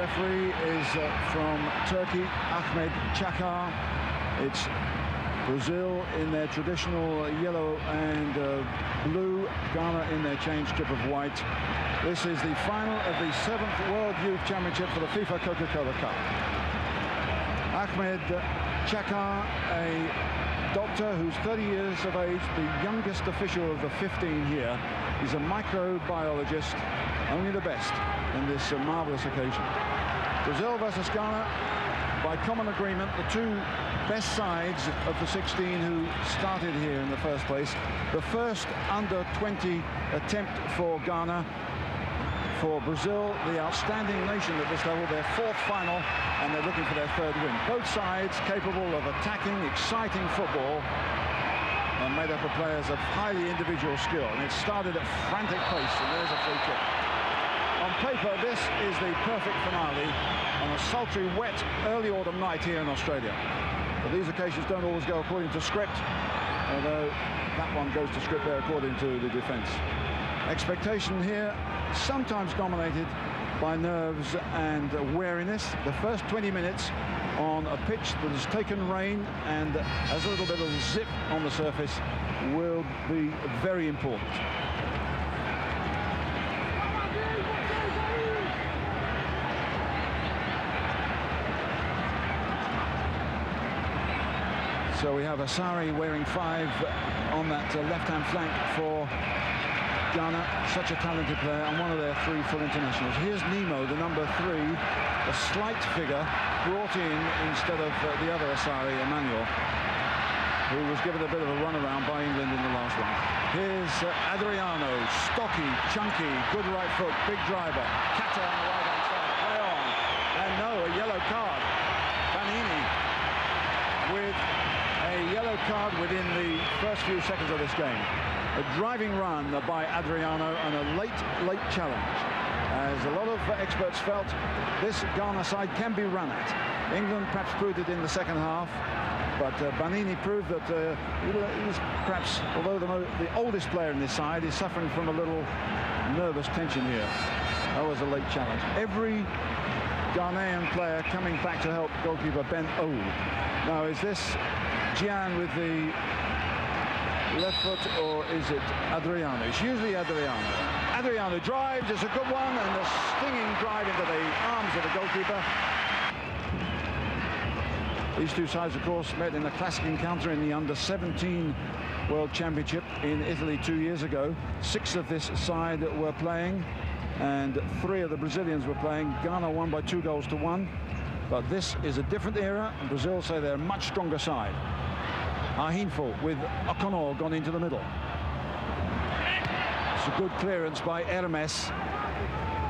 referee is from Turkey, Ahmed Çakar. It's Brazil in their traditional yellow and blue, Ghana in their change strip of white. This is the final of the 7th World Youth Championship for the FIFA Coca-Cola Cup. Ahmed Çakar, a doctor who's 30 years of age, the youngest official of the 15 here. He's a microbiologist, only the best in this marvelous occasion. Brazil versus Ghana, by common agreement, the two best sides of the 16 who started here in the first place. The first under-20 attempt for Ghana. For Brazil, the outstanding nation at this level, their 4th final, and they're looking for their 3rd win. Both sides capable of attacking, exciting football, and made up of players of highly individual skill. And it started at frantic pace, and there's a free kick. On paper, this is the perfect finale on a sultry, wet, early autumn night here in Australia. But these occasions don't always go according to script, although that one goes to script there according to the defence. Expectation here sometimes dominated by nerves and wariness. The first 20 minutes on a pitch that has taken rain and has a little bit of zip on the surface will be very important. So we have Asari wearing 5 on that left-hand flank for Ghana, such a talented player, and one of their 3 full internationals. Here's Nemo, the number 3, a slight figure, brought in instead of the other Asari, Emmanuel, who was given a bit of a runaround by England in the last one. Here's Adriano, stocky, chunky, good right foot, big driver. Kata on the right-hand side, play on. And no, a yellow card. Banini with a yellow card within the first few seconds of this game. A driving run by Adriano and a late challenge. As a lot of experts felt, this Ghana side can be run at. England perhaps proved it in the second half, but Banini proved that he was perhaps, although the oldest player in this side, is suffering from a little nervous tension here. That was a late challenge. Every Ghanaian player coming back to help goalkeeper Ben O. Now, is this Gian with the left foot, or is it Adriano? It's usually Adriano. Adriano drives, it's a good one, and a stinging drive into the arms of the goalkeeper. These two sides, of course, met in a classic encounter in the Under-17 World Championship in Italy 2 years ago. 6 of this side were playing, and 3 of the Brazilians were playing. Ghana won by 2-1. But this is a different era, and Brazil say they're a much stronger side. Ahinful with O'Connell gone into the middle. It's a good clearance by Hermes,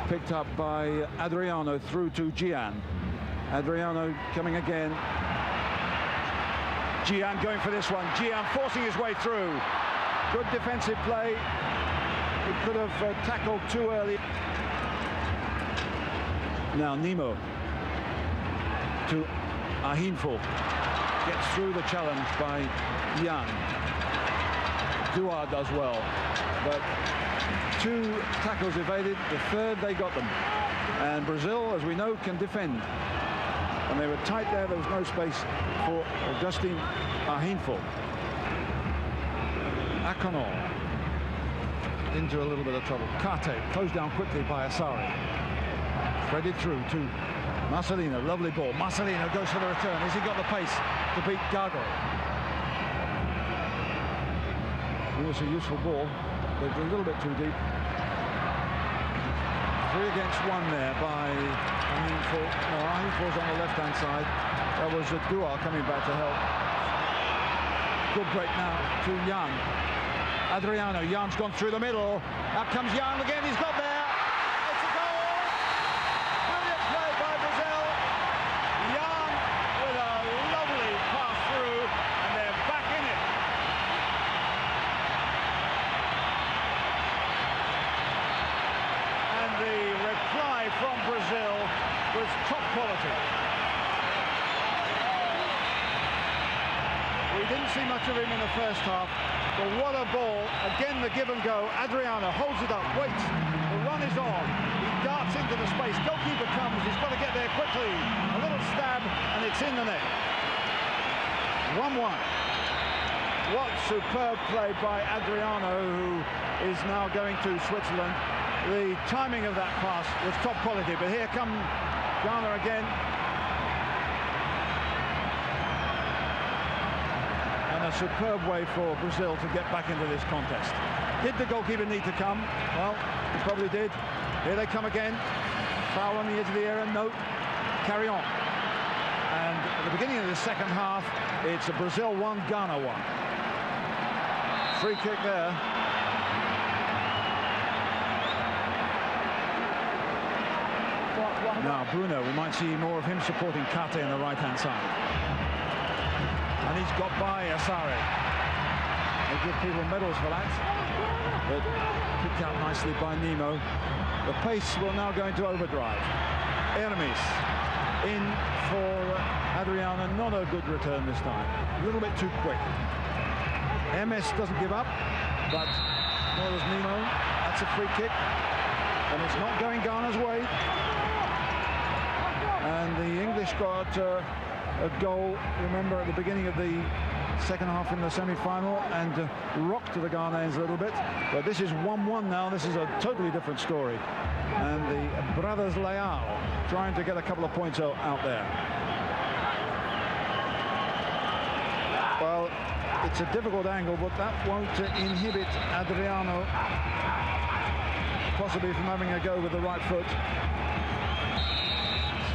picked up by Adriano through to Gian. Adriano coming again. Gian going for this one. Gian forcing his way through. Good defensive play. He could have tackled too early. Now Nemo to Ahinful. Gets through the challenge by Jan. Dua does well, but 2 tackles evaded. The 3rd, they got them. And Brazil, as we know, can defend. And they were tight there. There was no space for Augustine Ahinful. Akonor into a little bit of trouble. Kate closed down quickly by Asari. Threaded through to Marcelino, lovely ball. Marcelino goes for the return. Has he got the pace to beat Gago? It was a useful ball, but a little bit too deep. 3 against 1 there by Ahinful. No, Ahinful's on the left-hand side. That was Dua coming back to help. Good break now to Jan. Adriano, Jan's gone through the middle. Out comes Jan again, he's got there. It's a goal! Brilliant play by Brazil. Jan with a lovely pass through, and they're back in it. And the reply from Brazil was top quality. We didn't see much of him in the first half, but what a ball. Again, the give and go. Adriano holds it up, waits. The run is on. He darts into the space. Goalkeeper comes. He's got to get there quickly. A little stab, and it's in the net. 1-1. What superb play by Adriano, who is now going to Switzerland. The timing of that pass was top quality, but here come Ghana again. And a superb way for Brazil to get back into this contest. Did the goalkeeper need to come? Well, he probably did. Here they come again. Foul on the edge of the area. No. Carry on. And at the beginning of the second half, it's a Brazil 1, Ghana 1. Free kick there. Now Bruno, we might see more of him supporting Kate on the right-hand side. And he's got by Asare. They give people medals for that. But kicked out nicely by Nemo. The pace will now go into overdrive. Hermes in for Adriano. Not a good return this time. A little bit too quick. Hermes doesn't give up, but nor does Nemo. That's a free kick. And it's not going Ghana's way. And the English got a goal, remember, at the beginning of the second half in the semi-final, and rocked the Ghanaians a little bit. But this is 1-1 now. This is a totally different story. And the brothers Leal trying to get a couple of points out there. Well, it's a difficult angle, but that won't inhibit Adriano possibly from having a go with the right foot.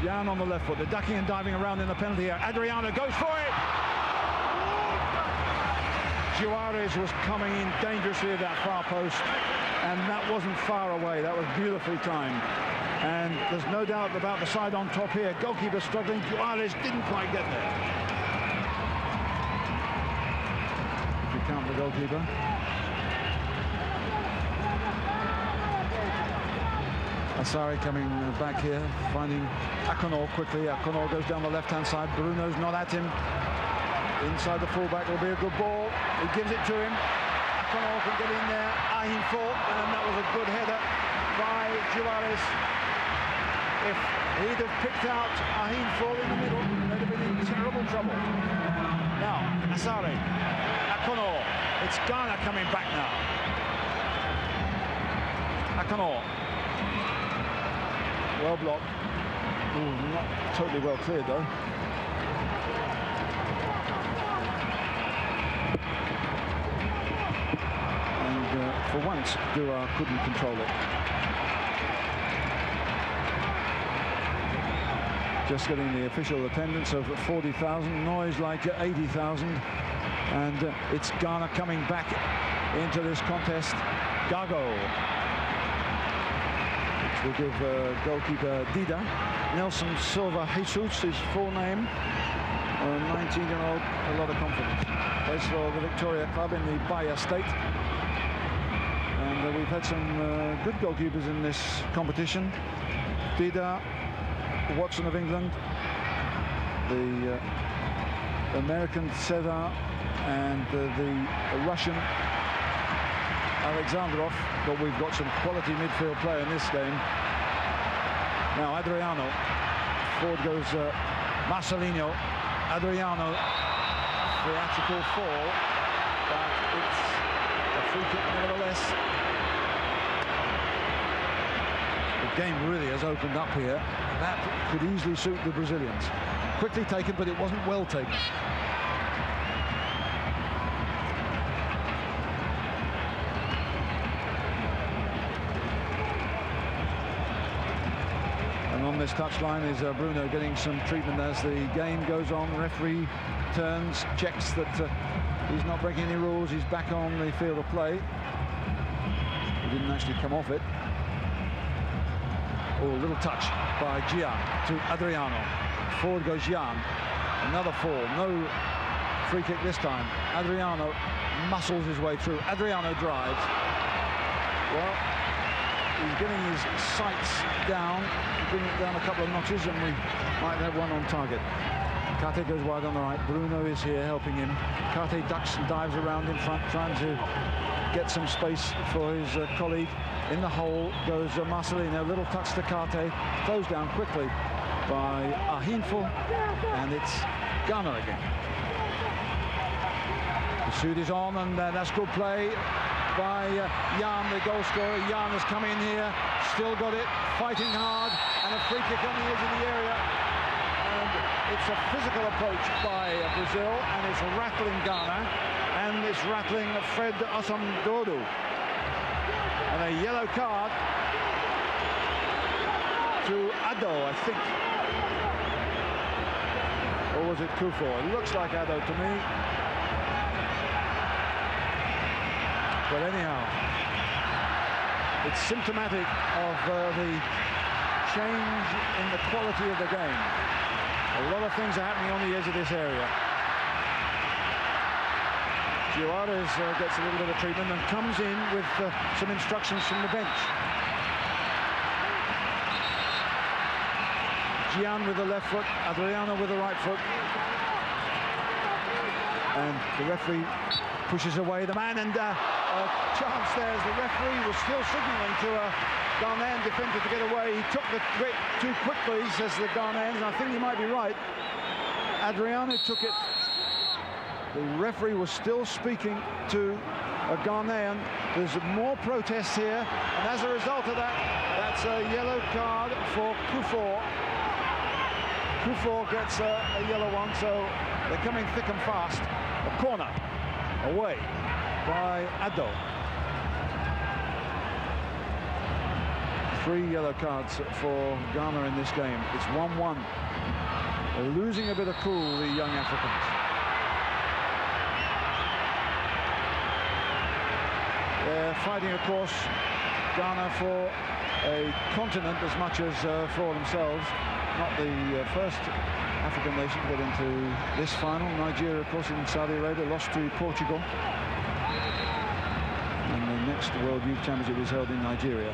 Jan on the left foot. They're ducking and diving around in the penalty area. Adriano goes for it. Juarez was coming in dangerously at that far post, and that wasn't far away. That was beautifully timed. And there's no doubt about the side on top here. Goalkeeper struggling. Juarez didn't quite get there. If you count the goalkeeper. Asare coming back here, finding Akonor quickly. Akonor goes down the left-hand side. Bruno's not at him. Inside the fullback will be a good ball. He gives it to him. Akonor can get in there. Ahin fought, and that was a good header by Juarez. If he'd have picked out Ahin fall in the middle, they'd have been in terrible trouble. Now, Asare, Akonor. It's Ghana coming back now. Akonor. Well blocked. Ooh, not totally well cleared though. And for once, Dua couldn't control it. Just getting the official attendance of 40,000, noise like 80,000. And it's Ghana coming back into this contest. Gago. We'll give goalkeeper Dida. Nelson Silva Jesus, his full name. 19-year-old, a lot of confidence. Plays for the Victoria Club in the Bahia State. And we've had some good goalkeepers in this competition. Dida, Watson of England, the American Cesar, and the Russian Alexandrov, but we've got some quality midfield play in this game. Now Adriano, forward goes Marcelino. Adriano, theatrical fall, but it's a free kick nevertheless. The game really has opened up here. That could easily suit the Brazilians. Quickly taken, but it wasn't well taken. On this touchline is Bruno getting some treatment as the game goes on. Referee turns, checks that he's not breaking any rules. He's back on the field of play. He didn't actually come off it. Oh, a little touch by Gian to Adriano. Forward goes Jan. Another fall. No free kick this time. Adriano muscles his way through. Adriano drives. Well, he's getting his sights down, bringing it down a couple of notches, and we might have one on target. Kate goes wide on the right. Bruno is here helping him. Kate ducks and dives around in front, trying to get some space for his colleague. In the hole goes Marcelino. Little touch to Kate. Closed down quickly by Ahinful, and it's Ghana again. The suit is on, and that's good play by Jan, the goal scorer. Jan has come in here, still got it, fighting hard, and a free kick on the edge of the area. And it's a physical approach by Brazil, and it's rattling Ghana, and it's rattling Fred Osamdodu. And a yellow card to Ado, I think. Or was it Kufo? It looks like Ado to me. But anyhow, it's symptomatic of the change in the quality of the game. A lot of things are happening on the edge of this area. Juarez gets a little bit of treatment and comes in with some instructions from the bench. Gian with the left foot, Adriano with the right foot. And the referee pushes away the man, and a chance there as the referee was still signalling to a Ghanaian defender to get away. He took the too quickly, says the Ghanaians, and I think he might be right. Adriano took it. The referee was still speaking to a Ghanaian. There's more protests here, and as a result of that, that's a yellow card for Kufo. Kufo gets a yellow one, so they're coming thick and fast. A corner away by Ado. 3 yellow cards for Ghana in this game. It's 1-1. They're losing a bit of cool, the young Africans. They're fighting, of course, Ghana for a continent as much as for themselves. Not the first African nation to get into this final. Nigeria, of course, in Saudi Arabia, lost to Portugal. And the next World Youth Championship is held in Nigeria.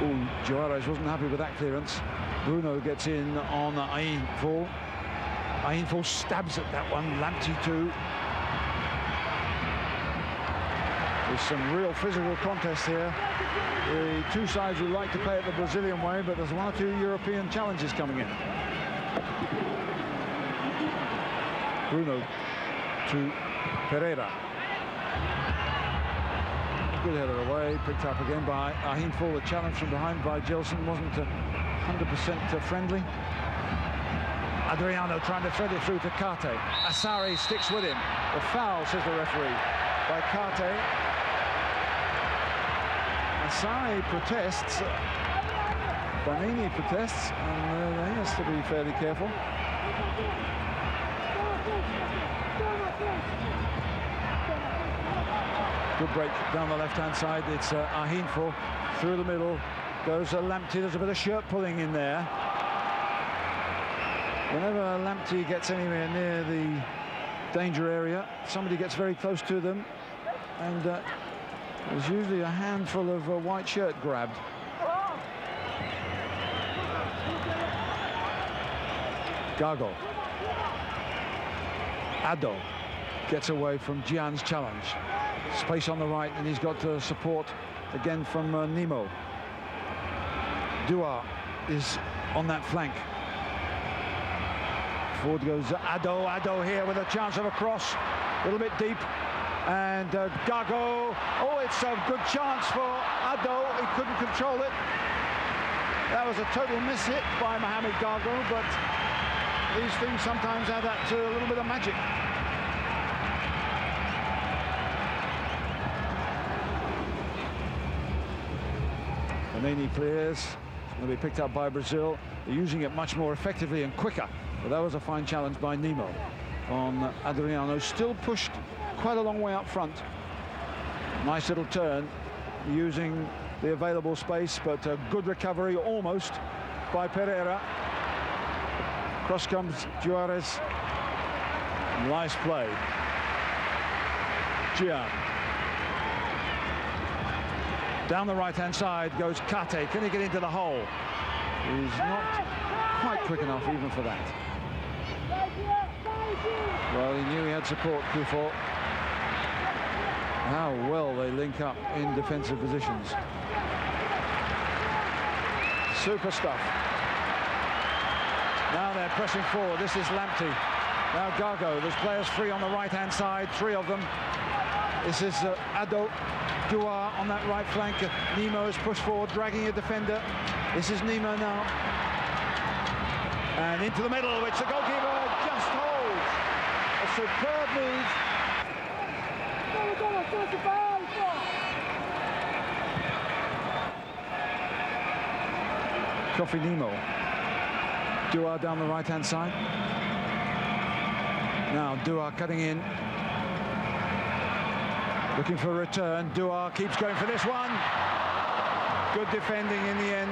Oh, Juarez wasn't happy with that clearance. Bruno gets in on Ahinful. Ahinful stabs at that one. Lamptey too. There's some real physical contest here. The two sides would like to play it the Brazilian way, but there's 1 or 2 European challenges coming in. Bruno to Pereira. Good header away, picked up again by Ahinful. The challenge from behind by Gilson wasn't 100% friendly. Adriano trying to thread it through to Kate. Asari sticks with him. The foul, says the referee, by Kate. Asari protests, Banini protests, and he has to be fairly careful. Good break down the left-hand side. It's Ahinful through the middle. Goes Lamptey. There's a bit of shirt pulling in there. Whenever Lamptey gets anywhere near the danger area, somebody gets very close to them, and there's usually a handful of white shirt grabbed. Gago. Ado gets away from Gian's challenge. Space on the right, and he's got support again from Nemo. Dua is on that flank. Forward goes Ado. Ado here with a chance of a cross. A little bit deep. And Gago. Oh, it's a good chance for Ado. He couldn't control it. That was a total miss-hit by Mohamed Gago, but these things sometimes add up to a little bit of magic. Banini clears. It's going to be picked up by Brazil. They're using it much more effectively and quicker. But that was a fine challenge by Nemo on Adriano. Still pushed quite a long way up front. Nice little turn using the available space, but a good recovery almost by Pereira. Cross comes Juarez. Nice play. Gian. Down the right-hand side goes Kate. Can he get into the hole? He's not quite quick enough even for that. Well, he knew he had support, Kufo. How well they link up in defensive positions. Super stuff. Now they're pressing forward. This is Lamptey. Now Gargo. There's players free on the right-hand side, 3 of them. This is Ado Dua on that right flank. Nemo is pushed forward, dragging a defender. This is Nemo now. And into the middle, which the goalkeeper just holds. A superb move. Kofi Nemo. Dua down the right-hand side. Now Dua cutting in. Looking for a return. Dua keeps going for this one. Good defending in the end.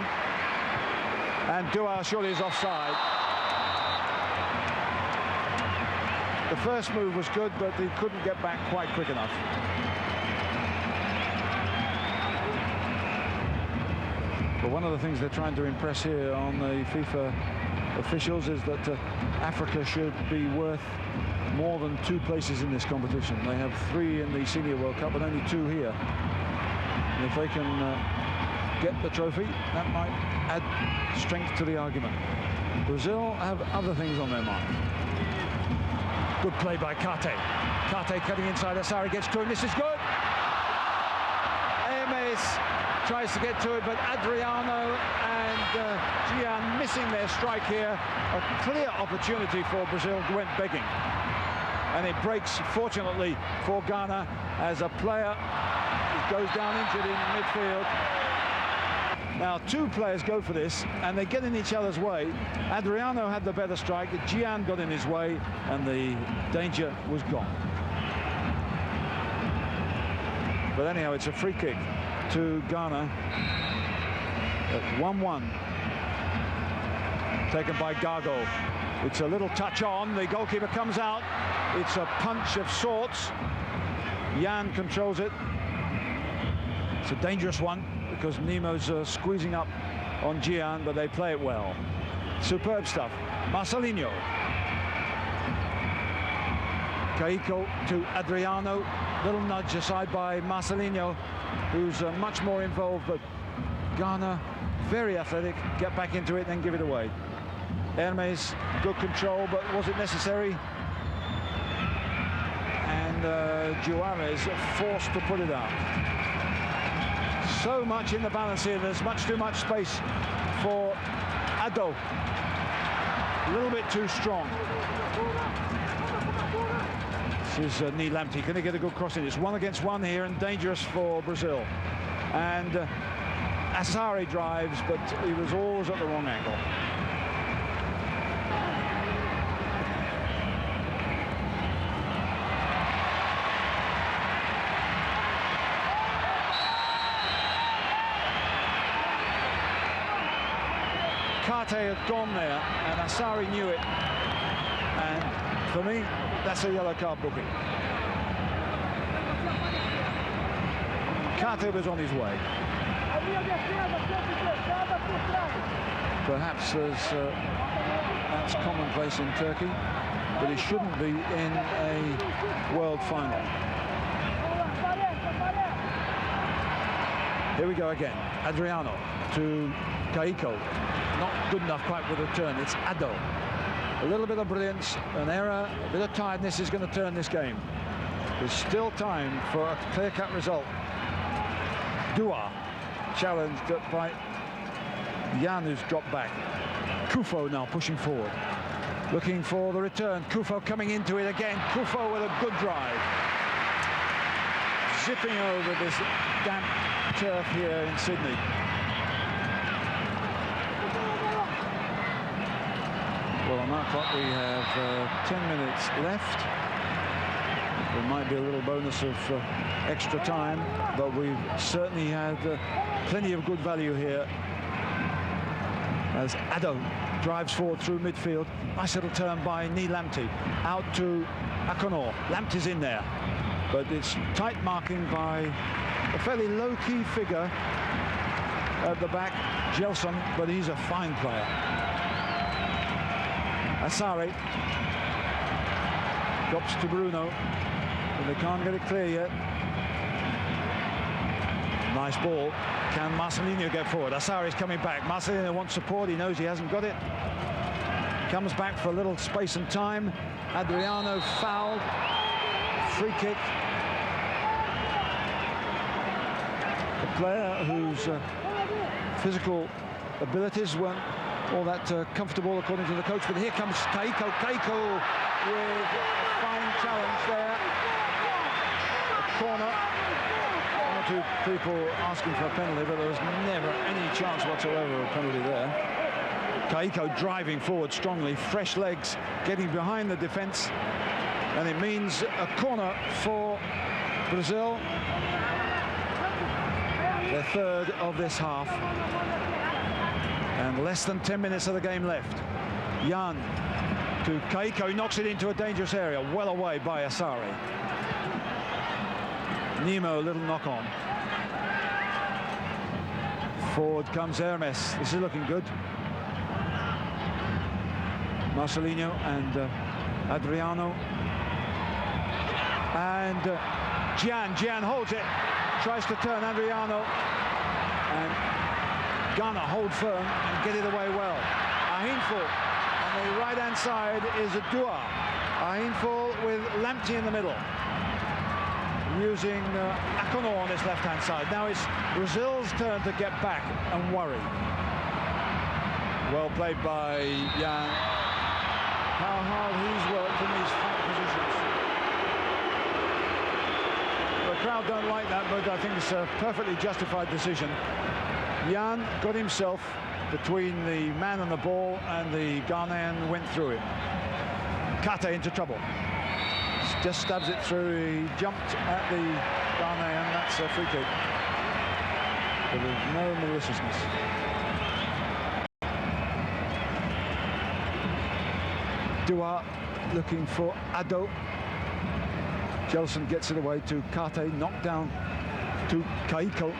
And Dua surely is offside. The first move was good, but he couldn't get back quite quick enough. But one of the things they're trying to impress here on the FIFA officials is that Africa should be worth more than 2 places in this competition. They have 3 in the Senior World Cup, but only 2 here. And if they can get the trophy, that might add strength to the argument. Brazil have other things on their mind. Good play by Kate. Kate cutting inside. Asari gets to him. This is good. Hermes tries to get to it, but Adriano and Gian missing their strike here. A clear opportunity for Brazil went begging. And it breaks, fortunately, for Ghana as a player goes down injured in midfield. Now 2 players go for this, and they get in each other's way. Adriano had the better strike. Gian got in his way, and the danger was gone. But anyhow, it's a free kick to Ghana at 1-1. Taken by Gargo. It's a little touch on. The goalkeeper comes out. It's a punch of sorts. Jan controls it. It's a dangerous one because Nemo's squeezing up on Gian, but they play it well. Superb stuff. Marcelinho. Kaiko to Adriano. Little nudge aside by Marcelinho, who's much more involved, but Ghana, very athletic, get back into it and give it away. Hermes, good control, but was it necessary? And Juarez forced to put it out. So much in the balance here, there's much too much space for Ado. A little bit too strong. This is Ni Lamptey. Can they get a good cross in? It's 1 against 1 here and dangerous for Brazil. And Asari drives, but he was always at the wrong angle. Kate had gone there, and Asari knew it. And for me, that's a yellow card booking. Kate was on his way. Perhaps that's commonplace in Turkey, but it shouldn't be in a world final. Here we go again. Adriano to Kaiko. Not good enough quite with a turn. It's Ado. A little bit of brilliance, an error, a bit of tiredness is going to turn this game. There's still time for a clear-cut result. Dua challenged by Jan, who's dropped back. Kufo now pushing forward, looking for the return. Kufo coming into it again. Kufo with a good drive. Zipping over this damp turf here in Sydney. Well, on that clock we have 10 minutes left. There might be a little bonus of extra time, but we've certainly had plenty of good value here as Ado drives forward through midfield. Nice little turn by Ni Lamptey out to Akonor. Lamptey's in there, but it's tight marking by a fairly low-key figure at the back, Gelson, but he's a fine player. Asari drops to Bruno, but they can't get it clear yet. Nice ball. Can Marcelino get forward? Asari's coming back. Marcelino wants support. He knows he hasn't got it. Comes back for a little space and time. Adriano fouled. Free kick. A player whose physical abilities weren't all that comfortable according to the coach, but here comes Keiko. Keiko with a fine challenge there. A corner. One or two people asking for a penalty, but there was never any chance whatsoever of a penalty there. Keiko driving forward strongly, fresh legs, getting behind the defence, and it means a corner for Brazil. Their third of this half. And less than 10 minutes of the game left. Jan to Keiko, he knocks it into a dangerous area, well away by Asari. Nemo, a little knock on. Forward comes Hermes. This is looking good. Marcelino and Adriano. And Gian holds it, tries to turn Adriano. And Ghana hold firm and get it away well. Ahinful on the right-hand side is Dua. Ahinful with Lamptey in the middle, using Akono on his left-hand side. Now it's Brazil's turn to get back and worry. Well played by Jan. How hard he's worked in these flank positions. The crowd don't like that, but I think it's a perfectly justified decision. Jan got himself between the man and the ball, and the Ghanaian went through it. Kate into trouble. Just stabs it through. He jumped at the Ghanaian. That's a free kick. But there's no maliciousness. Dua looking for Ado. Jelson gets it away to Kate. Knocked down to Keiko.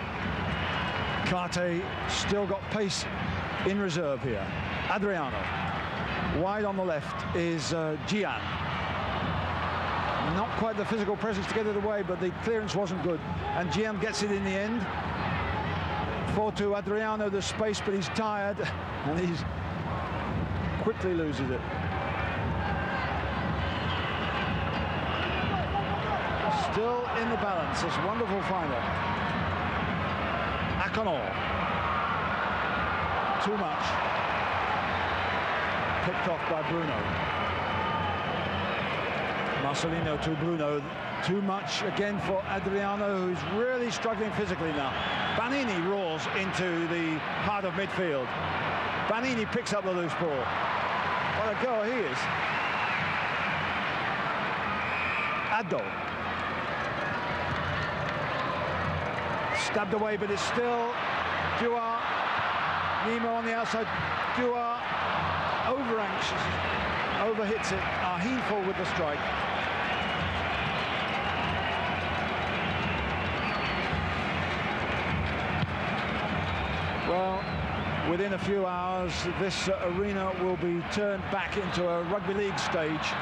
Kate still got pace in reserve here. Adriano. Wide on the left is Gian. Not quite the physical presence to get it away, but the clearance wasn't good. And Gian gets it in the end. 4-2 Adriano, the space, but he's tired and he quickly loses it. Still in the balance, this wonderful final. Akono. Too much. Picked off by Bruno. Marcelino to Bruno. Too much again for Adriano, who's really struggling physically now. Banini roars into the heart of midfield. Banini picks up the loose ball. What a goal he is. Ado. Stabbed away, but it's still Dua. Nemo on the outside. Dua over anxious, overhits it. Ahinful with the strike. Well, within a few hours, this arena will be turned back into a rugby league stage,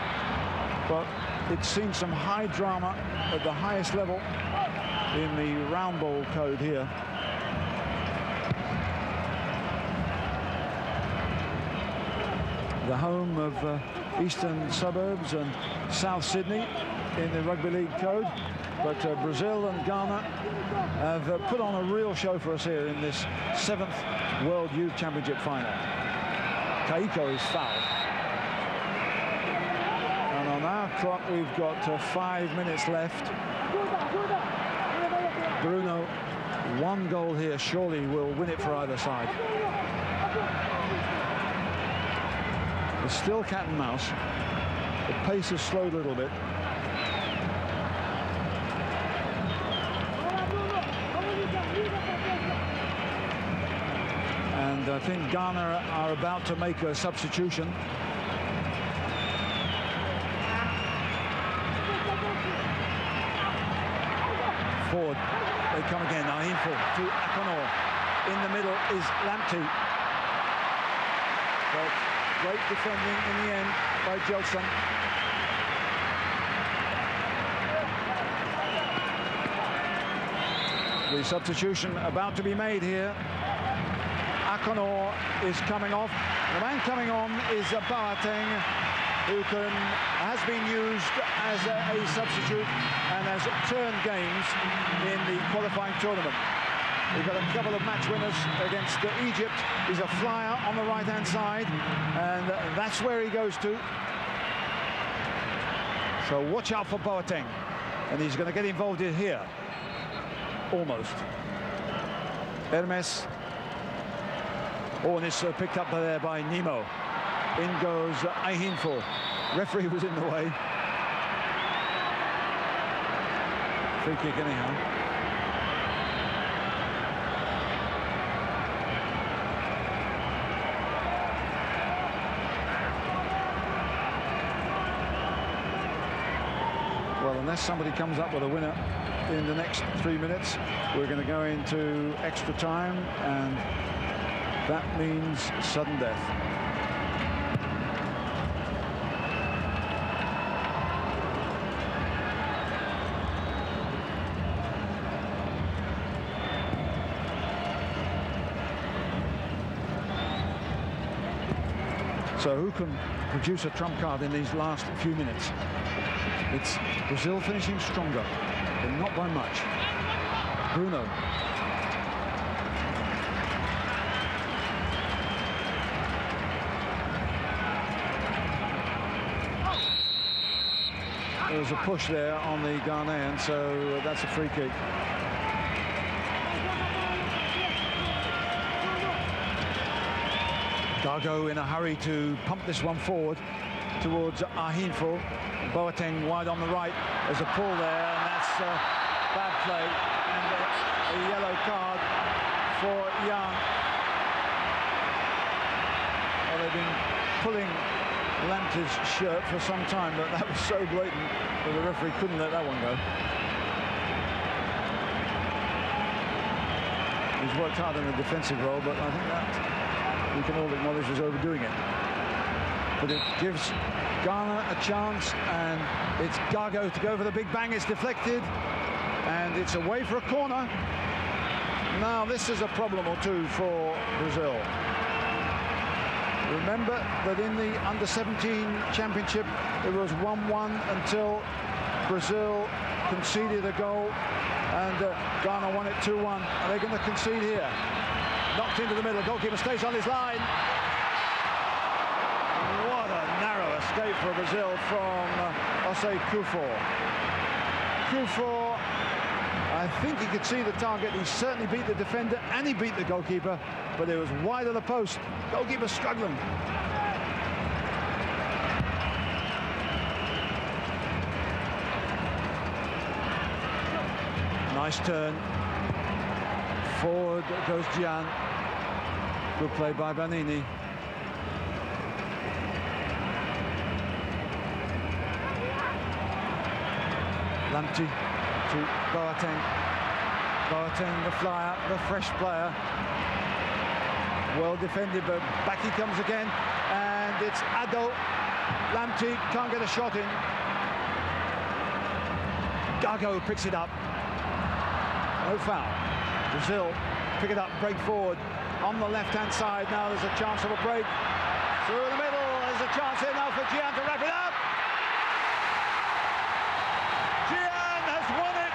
but it's seen some high drama at the highest level in the round ball code here. The home of eastern suburbs and South Sydney in the rugby league code, but Brazil and Ghana have put on a real show for us here in this 7th World Youth Championship final. Keiko is fouled. And on our clock we've got 5 minutes left. Bruno, one goal here surely will win it for either side. It's still cat and mouse. The pace has slowed a little bit. And I think Ghana are about to make a substitution. Forward, they come again. Ahinful to Akono. In the middle is Lamptey. But Great defending in the end by Jolson. The substitution about to be made here. Akonor is coming off. The man coming on is Boateng, who has been used as a substitute and has turned games in the qualifying tournament. We've got a couple of match winners against Egypt. He's a flyer on the right-hand side, and that's where he goes to. So watch out for Boateng, and he's going to get involved in here. Almost. Hermes. Oh, and it's picked up there by Nemo. In goes Ahinfo. Referee was in the way. Free kick anyhow. Well, unless somebody comes up with a winner in the next 3 minutes, we're going to go into extra time, and that means sudden death. So who can produce a trump card in these last few minutes? It's Brazil finishing stronger, but not by much. Bruno. There was a push there on the Ghanaian, so that's a free kick. Gago in a hurry to pump this one forward towards Ahinfo. Boateng wide on the right. There's a pull there, and that's bad play. And a yellow card for Young. Well, they've been pulling Lamptey's shirt for some time, but that was so blatant that the referee couldn't let that one go. He's worked hard in the defensive role, but I think that we can all acknowledge was overdoing it. But it gives Ghana a chance, and it's Gago to go for the big bang. It's deflected, and it's away for a corner. Now this is a problem or two for Brazil. Remember that in the under-17 championship it was 1-1 until Brazil conceded a goal, and Ghana won it 2-1. Are they going to concede here? Knocked into the middle, the goalkeeper stays on his line. What a narrow escape for Brazil from Osei Kufor. Kufor, I think he could see the target. He certainly beat the defender and he beat the goalkeeper, but it was wide of the post. Goalkeeper struggling. Nice turn. Forward goes Gian. Good play by Banini. Lamptey to Boateng. Boateng, the flyer, the fresh player. Well defended, but back he comes again. And it's Addo. Lamptey can't get a shot in. Gago picks it up. No foul. Brazil pick it up, break forward on the left-hand side. Now there's a chance of a break. Through the middle, there's a chance here now for Gian to wrap it up. Gian has won it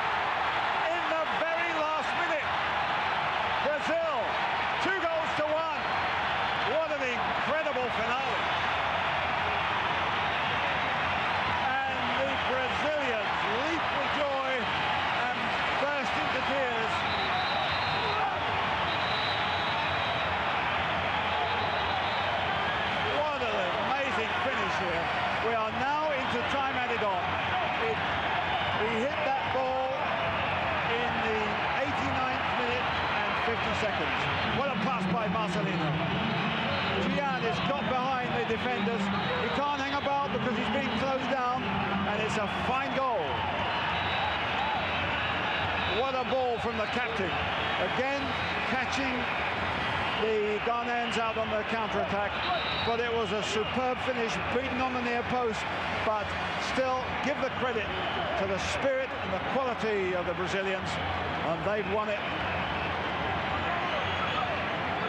in the very last minute. Brazil, 2-1. What an incredible finale. And the Brazilians leap with joy and burst into tears. Here. We are now into time added on. He hit that ball in the 89th minute and 50 seconds. What a pass by Marcelino. Gian is got behind the defenders. He can't hang about because he's being closed down, and it's a fine goal. What a ball from the captain. Again, catching the Ghanaians out on the counter-attack, but it was a superb finish, beaten on the near post, but still give the credit to the spirit and the quality of the Brazilians, and they've won it.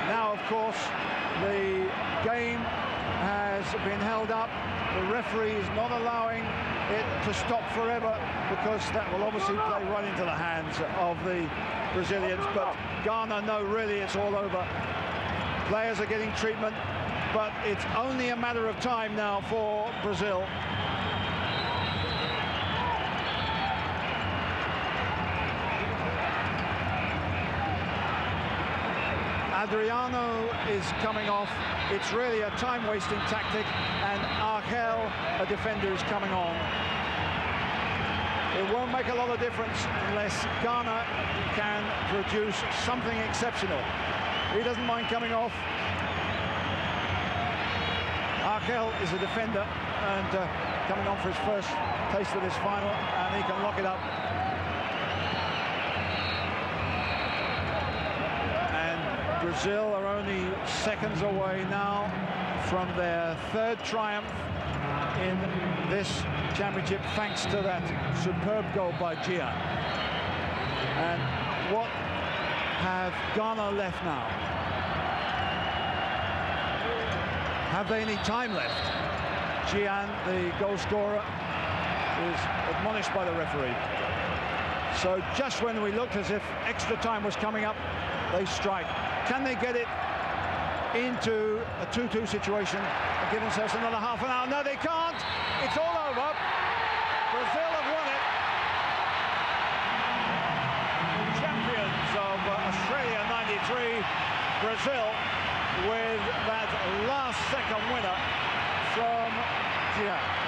Now, of course, the game has been held up. The referee is not allowing it to stop forever, because that will obviously play right into the hands of the Brazilians. But Ghana know really it's all over. Players are getting treatment, but it's only a matter of time now for Brazil. Adriano is coming off. It's really a time-wasting tactic, and Argel, a defender, is coming on. It won't make a lot of difference unless Ghana can produce something exceptional. He doesn't mind coming off. Argel is a defender and coming on for his first taste of this final, and he can lock it up. And Brazil are only seconds away now from their third triumph in this championship, thanks to that superb goal by Gian. And what have Ghana left now? Have they any time left? Gian, the goal scorer, is admonished by the referee. So just when we looked as if extra time was coming up, they strike. Can they get it into a 2-2 situation and give themselves another half an hour? No, they can't. It's all over. Brazil have won it. Champions of Australia '93. Brazil with that last second winner from Gian.